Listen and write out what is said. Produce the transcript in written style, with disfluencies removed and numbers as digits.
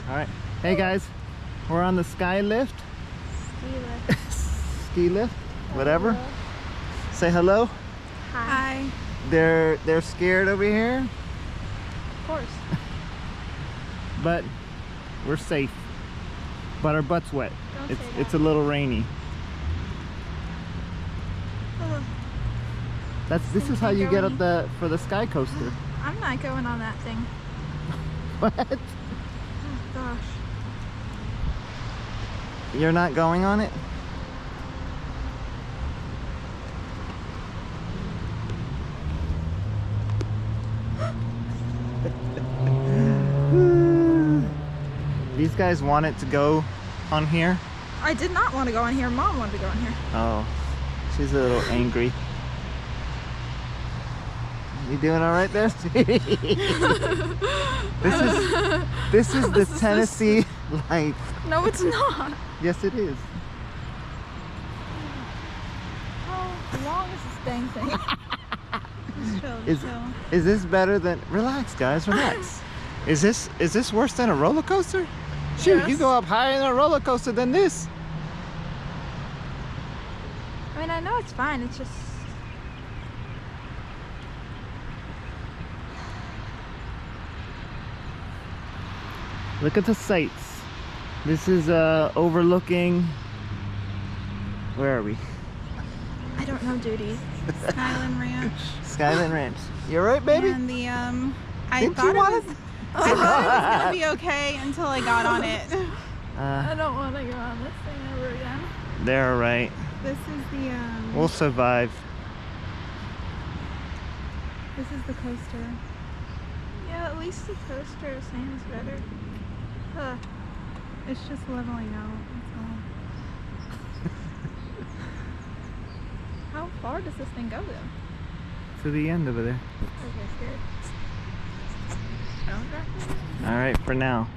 All right. Hey guys, we're on the sky lift. Ski lift. Ski lift, whatever. Hello. Say hello. Hi. They're scared over here, Of course. but we're safe. But our butt's wet. Don't It's say it's that. a little rainy. Ugh. This is how you get up for the sky coaster. I'm not going on that thing. What? Oh gosh. You're not going on it? These guys wanted to go on here. I did not want to go in here. Mom wanted to go in here. Oh, she's a little angry. You doing all right there, sweetie? This is the Tennessee life. No, it's not. Yes, it is. How long is this dang thing? Just chill, Is chill. is this better than? Relax, guys, relax. Is this worse than a roller coaster? Shoot, you Yes. go up higher in a roller coaster than this. I mean, I know it's fine. It's just. Look at the sights. This is overlooking. Where are we? I don't know, Judy. Skyland Ranch. Skyland Ranch. You alright, baby? And the I Didn't thought you it want was I thought it was gonna be okay until I got on it. I don't want to go on this thing ever again. They're alright. This is the We'll survive. this is the coaster. Yeah, at least the coaster seems better. Huh. It's just leveling out. That's all. How far does this thing go then? To the end over there. Okay, scared. Alright, for now.